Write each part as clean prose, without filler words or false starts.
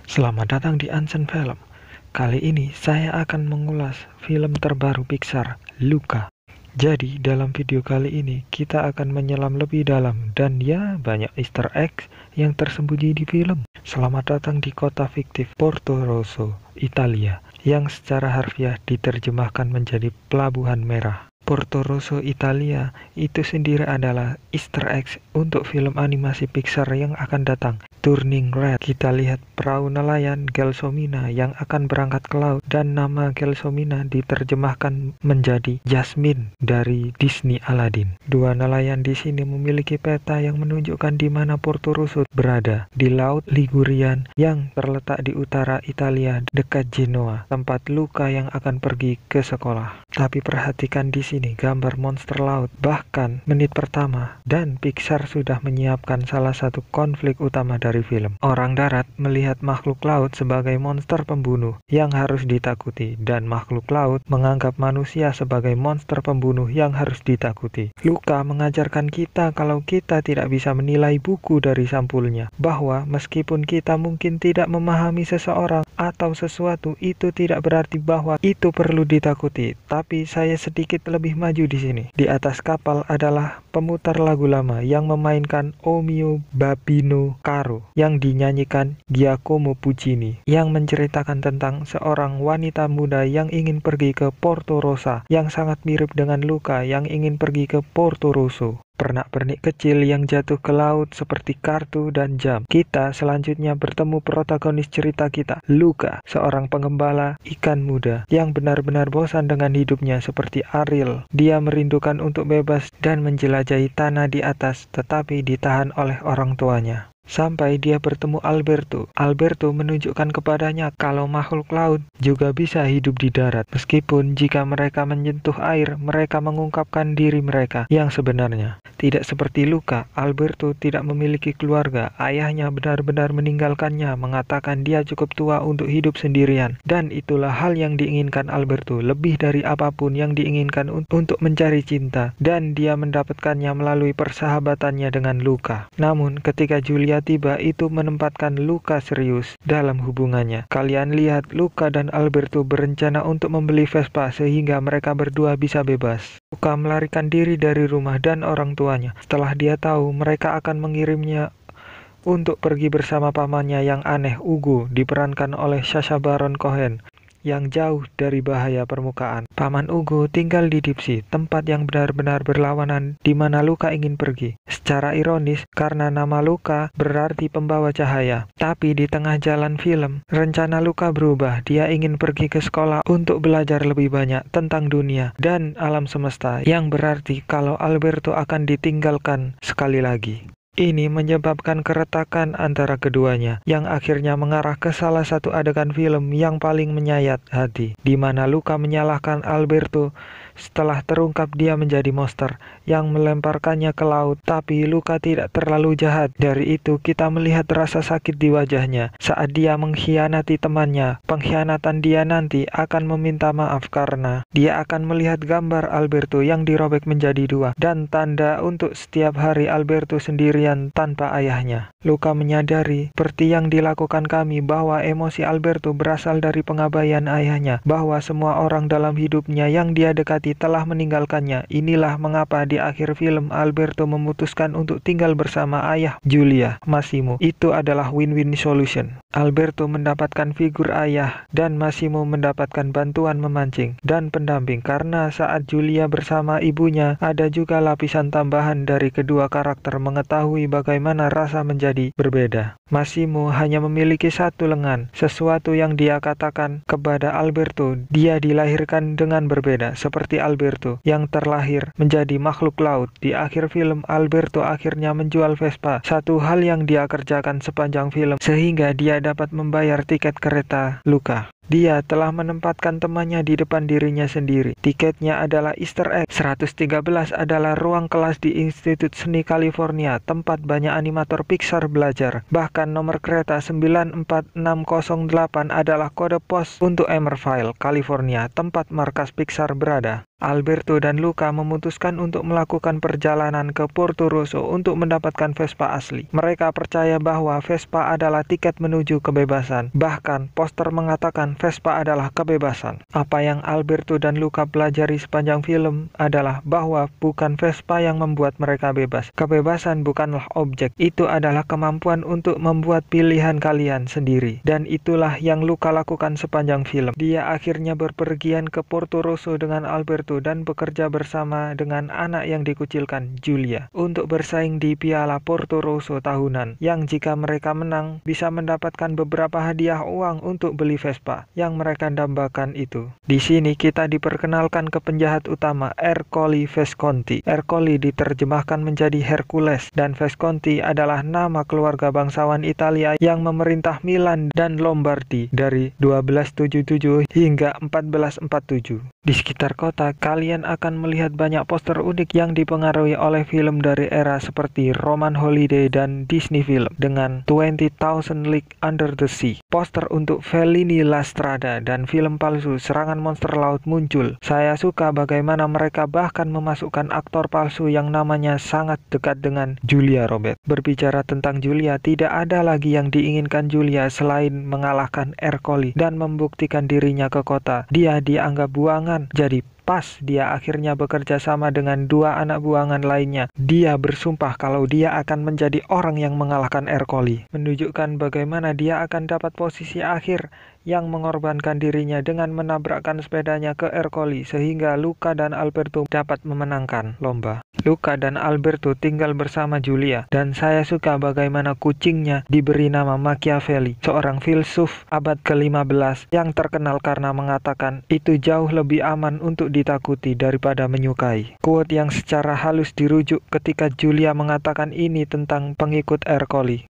Selamat datang di Ansen Film. Kali ini saya akan mengulas film terbaru Pixar, Luca. Jadi dalam video kali ini kita akan menyelam lebih dalam dan ya banyak Easter eggs yang tersembunyi di film. Selamat datang di kota fiktif Porto Rosso, Italia, yang secara harfiah diterjemahkan menjadi Pelabuhan Merah. Porto Rosso, Italia itu sendiri adalah Easter eggs untuk film animasi Pixar yang akan datang. Turning Red, kita lihat perahu nelayan Gelsomina yang akan berangkat ke laut, dan nama Gelsomina diterjemahkan menjadi Jasmine dari Disney Aladdin. Dua nelayan di sini memiliki peta yang menunjukkan di mana Porto Rosso berada, di Laut Ligurian yang terletak di utara Italia dekat Genoa, tempat Luca yang akan pergi ke sekolah. Tapi perhatikan di sini gambar monster laut bahkan menit pertama, dan Pixar sudah menyiapkan salah satu konflik utama dari film. Orang darat melihat makhluk laut sebagai monster pembunuh yang harus ditakuti, dan makhluk laut menganggap manusia sebagai monster pembunuh yang harus ditakuti. Luca mengajarkan kita kalau kita tidak bisa menilai buku dari sampulnya, bahwa meskipun kita mungkin tidak memahami seseorang atau sesuatu, itu tidak berarti bahwa itu perlu ditakuti. Tapi saya sedikit lebih maju di sini. Di atas kapal adalah pemutar lagu lama yang memainkan O mio babbino caro yang dinyanyikan Giacomo Puccini, yang menceritakan tentang seorang wanita muda yang ingin pergi ke Porto Rossa, yang sangat mirip dengan Luca yang ingin pergi ke Porto Rosso. Pernak-pernik kecil yang jatuh ke laut seperti kartu dan jam. Kita selanjutnya bertemu protagonis cerita kita, Luca, seorang pengembala ikan muda yang benar-benar bosan dengan hidupnya seperti Ariel. Dia merindukan untuk bebas dan menjelajahi tanah di atas, tetapi ditahan oleh orang tuanya. Sampai dia bertemu Alberto. Alberto menunjukkan kepadanya kalau makhluk laut juga bisa hidup di darat. Meskipun jika mereka menyentuh air, mereka mengungkapkan diri mereka yang sebenarnya. Tidak seperti Luca, Alberto tidak memiliki keluarga. Ayahnya benar-benar meninggalkannya, mengatakan dia cukup tua untuk hidup sendirian. Dan itulah hal yang diinginkan Alberto, lebih dari apapun yang diinginkan untuk mencari cinta. Dan dia mendapatkannya melalui persahabatannya dengan Luca. Namun ketika Julia tiba, itu menempatkan Luca serius dalam hubungannya. Kalian lihat, Luca dan Alberto berencana untuk membeli Vespa sehingga mereka berdua bisa bebas. Luca melarikan diri dari rumah dan orang tuanya setelah dia tahu mereka akan mengirimnya untuk pergi bersama pamannya yang aneh, Ugo, diperankan oleh Sacha Baron Cohen, yang jauh dari bahaya permukaan. Paman Ugo tinggal di Dipsy, tempat yang benar-benar berlawanan di mana Luca ingin pergi. Secara ironis, karena nama Luca berarti pembawa cahaya. Tapi di tengah jalan film, rencana Luca berubah. Dia ingin pergi ke sekolah untuk belajar lebih banyak tentang dunia dan alam semesta, yang berarti kalau Alberto akan ditinggalkan sekali lagi. Ini menyebabkan keretakan antara keduanya, yang akhirnya mengarah ke salah satu adegan film yang paling menyayat hati, di mana Luca menyalahkan Alberto setelah terungkap dia menjadi monster yang melemparkannya ke laut. Tapi Luca tidak terlalu jahat. Dari itu kita melihat rasa sakit di wajahnya saat dia mengkhianati temannya. Pengkhianatan dia nanti akan meminta maaf karena dia akan melihat gambar Alberto yang dirobek menjadi dua, dan tanda untuk setiap hari Alberto sendirian tanpa ayahnya. Luca menyadari seperti yang dilakukan kami bahwa emosi Alberto berasal dari pengabaian ayahnya, bahwa semua orang dalam hidupnya yang dia dekati telah meninggalkannya. Inilah mengapa di akhir film Alberto memutuskan untuk tinggal bersama ayah Julia, Massimo. Itu adalah win-win solution. Alberto mendapatkan figur ayah dan Massimo mendapatkan bantuan memancing dan pendamping, karena saat Julia bersama ibunya ada juga lapisan tambahan dari kedua karakter mengetahui bagaimana rasa menjadi berbeda. Massimo hanya memiliki satu lengan, sesuatu yang dia katakan kepada Alberto dia dilahirkan dengan berbeda seperti Alberto yang terlahir menjadi makhluk laut. Di akhir film, Alberto akhirnya menjual Vespa, satu hal yang dia kerjakan sepanjang film sehingga dia dapat membayar tiket kereta Luca. Dia telah menempatkan temannya di depan dirinya sendiri. Tiketnya adalah Easter egg. 113 adalah ruang kelas di Institut Seni California, tempat banyak animator Pixar belajar. Bahkan nomor kereta 94608 adalah kode pos untuk Emerville, California, tempat markas Pixar berada. Alberto dan Luca memutuskan untuk melakukan perjalanan ke Porto Rosso untuk mendapatkan Vespa asli. Mereka percaya bahwa Vespa adalah tiket menuju kebebasan. Bahkan, poster mengatakan Vespa adalah kebebasan. Apa yang Alberto dan Luca pelajari sepanjang film adalah bahwa bukan Vespa yang membuat mereka bebas. Kebebasan bukanlah objek, itu adalah kemampuan untuk membuat pilihan kalian sendiri. Dan itulah yang Luca lakukan sepanjang film. Dia akhirnya berpergian ke Porto Rosso dengan Alberto dan bekerja bersama dengan anak yang dikucilkan, Giulia, untuk bersaing di Piala Porto Rosso tahunan, yang jika mereka menang bisa mendapatkan beberapa hadiah uang untuk beli Vespa yang mereka dambakan itu. Di sini kita diperkenalkan ke penjahat utama, Ercole Visconti. Ercole diterjemahkan menjadi Hercules, dan Visconti adalah nama keluarga bangsawan Italia yang memerintah Milan dan Lombardi dari 1277 hingga 1447. Di sekitar kota, kalian akan melihat banyak poster unik yang dipengaruhi oleh film dari era seperti Roman Holiday dan Disney film dengan 20,000 Leagues Under the Sea. Poster untuk Fellini La Strada dan film palsu Serangan Monster Laut muncul. Saya suka bagaimana mereka bahkan memasukkan aktor palsu yang namanya sangat dekat dengan Julia Roberts. Berbicara tentang Julia, tidak ada lagi yang diinginkan Julia selain mengalahkan Ercole dan membuktikan dirinya ke kota. Dia dianggap buangan. Jadi pas dia akhirnya bekerja sama dengan dua anak buangan lainnya, dia bersumpah kalau dia akan menjadi orang yang mengalahkan Ercole, menunjukkan bagaimana dia akan dapat posisi akhir yang mengorbankan dirinya dengan menabrakkan sepedanya ke Ercole sehingga Luca dan Alberto dapat memenangkan lomba. Luca dan Alberto tinggal bersama Giulia, dan saya suka bagaimana kucingnya diberi nama Machiavelli, seorang filsuf abad ke-15 yang terkenal karena mengatakan itu jauh lebih aman untuk ditakuti daripada menyukai. Quote yang secara halus dirujuk ketika Giulia mengatakan ini tentang pengikut Ercole.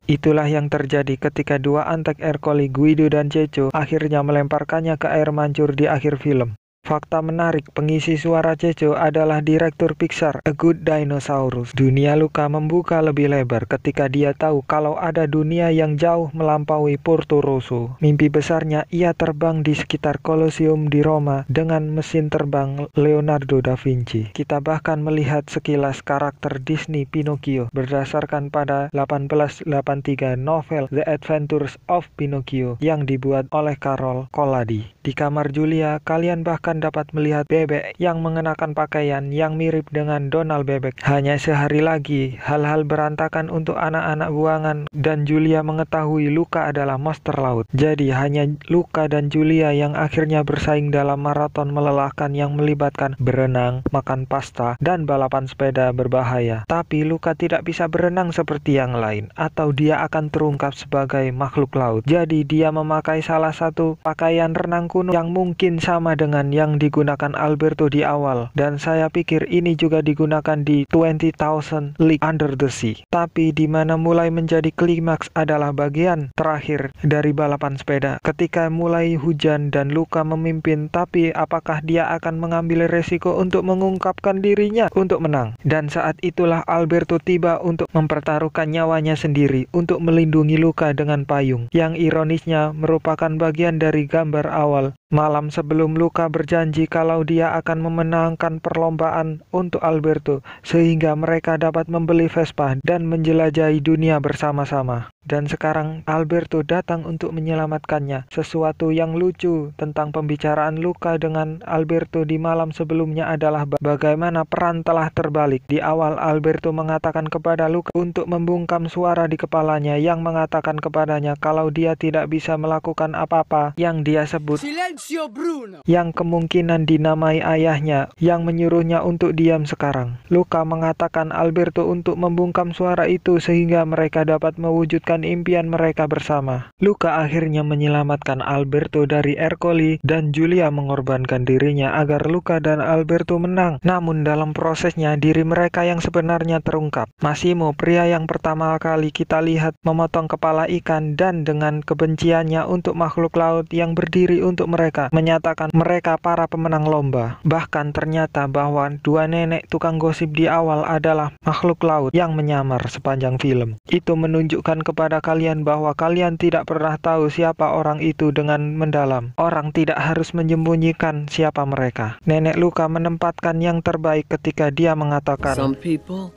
Itulah yang terjadi ketika dua antek Ercole, Guido dan Cecco, akhirnya melemparkannya ke air mancur di akhir film. Fakta menarik, pengisi suara Cecco adalah direktur Pixar, A Good Dinosaurus. Dunia Luca membuka lebih lebar ketika dia tahu kalau ada dunia yang jauh melampaui Porto Rosso. Mimpi besarnya, ia terbang di sekitar Colosseum di Roma dengan mesin terbang Leonardo da Vinci. Kita bahkan melihat sekilas karakter Disney Pinocchio berdasarkan pada 1883 novel The Adventures of Pinocchio yang dibuat oleh Carol Colladi. Di kamar Giulia, kalian bahkan dapat melihat bebek yang mengenakan pakaian yang mirip dengan Donald Bebek. Hanya sehari lagi, hal-hal berantakan untuk anak-anak buangan dan Giulia mengetahui Luca adalah monster laut. Jadi hanya Luca dan Giulia yang akhirnya bersaing dalam maraton melelahkan yang melibatkan berenang, makan pasta, dan balapan sepeda berbahaya. Tapi Luca tidak bisa berenang seperti yang lain, atau dia akan terungkap sebagai makhluk laut. Jadi dia memakai salah satu pakaian renang kuno yang mungkin sama dengan yang digunakan Alberto di awal, dan saya pikir ini juga digunakan di 20,000 Leagues Under the Sea. Tapi di mana mulai menjadi klimaks adalah bagian terakhir dari balapan sepeda. Ketika mulai hujan dan Luca memimpin, tapi apakah dia akan mengambil resiko untuk mengungkapkan dirinya untuk menang? Dan saat itulah Alberto tiba untuk mempertaruhkan nyawanya sendiri untuk melindungi Luca dengan payung, yang ironisnya merupakan bagian dari gambar awal. Malam sebelum Luca berjanji kalau dia akan memenangkan perlombaan untuk Alberto sehingga mereka dapat membeli Vespa dan menjelajahi dunia bersama-sama. Dan sekarang Alberto datang untuk menyelamatkannya. Sesuatu yang lucu tentang pembicaraan Luca dengan Alberto di malam sebelumnya adalah bagaimana peran telah terbalik. Di awal Alberto mengatakan kepada Luca untuk membungkam suara di kepalanya yang mengatakan kepadanya kalau dia tidak bisa melakukan apa-apa yang dia sebut Silenzio Bruno, yang kemungkinan dinamai ayahnya yang menyuruhnya untuk diam sekarang. Luca mengatakan Alberto untuk membungkam suara itu sehingga mereka dapat mewujudkan impian mereka bersama. Luca akhirnya menyelamatkan Alberto dari Ercole dan Giulia mengorbankan dirinya agar Luca dan Alberto menang. Namun dalam prosesnya diri mereka yang sebenarnya terungkap. Massimo, pria yang pertama kali kita lihat memotong kepala ikan dan dengan kebenciannya untuk makhluk laut yang berdiri untuk mereka, menyatakan mereka para pemenang lomba. Bahkan ternyata bahwa dua nenek tukang gosip di awal adalah makhluk laut yang menyamar sepanjang film. Itu menunjukkan kepada kalian bahwa kalian tidak pernah tahu siapa orang itu dengan mendalam. Orang tidak harus menyembunyikan siapa mereka. Nenek Luka menempatkan yang terbaik ketika dia mengatakan, "Some people,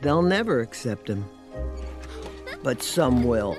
they'll never accept him. But some will.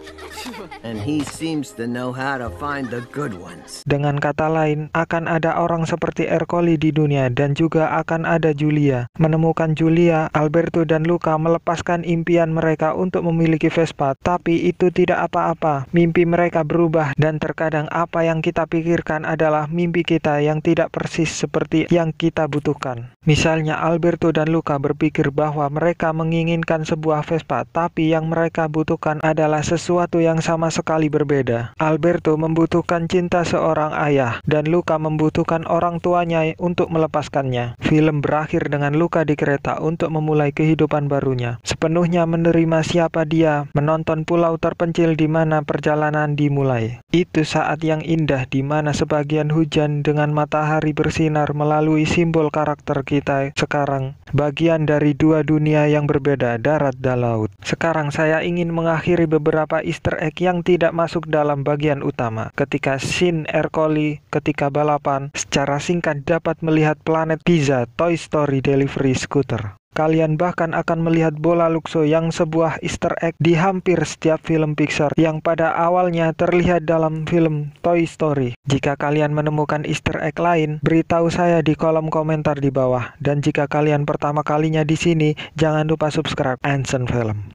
And he seems to know how to find the good ones." Dengan kata lain, akan ada orang seperti Ercole di dunia dan juga akan ada Julia. Menemukan Julia, Alberto dan Luka melepaskan impian mereka untuk memiliki Vespa, tapi itu tidak apa-apa. Mimpi mereka berubah dan terkadang apa yang kita pikirkan adalah mimpi kita yang tidak persis seperti yang kita butuhkan. Misalnya Alberto dan Luka berpikir bahwa mereka menginginkan sebuah Vespa, tapi yang mereka butuhkan adalah sesuatu yang sama sekali berbeda. Alberto membutuhkan cinta seorang ayah, dan Luka membutuhkan orang tuanya untuk melepaskannya. Film berakhir dengan Luka di kereta untuk memulai kehidupan barunya. Sepenuhnya menerima siapa dia, menonton pulau terpencil di mana perjalanan dimulai. Itu saat yang indah di mana sebagian hujan dengan matahari bersinar melalui simbol karakter kita sekarang. Bagian dari dua dunia yang berbeda, darat dan laut. Sekarang saya ingin mengakhiri beberapa Easter egg yang tidak masuk dalam bagian utama. Ketika scene Ercole ketika balapan, secara singkat dapat melihat planet Pizza Toy Story Delivery Scooter. Kalian bahkan akan melihat bola Luxo yang sebuah Easter egg di hampir setiap film Pixar yang pada awalnya terlihat dalam film Toy Story. Jika kalian menemukan Easter egg lain, beritahu saya di kolom komentar di bawah. Dan jika kalian pertama kalinya di sini, jangan lupa subscribe Anson Film.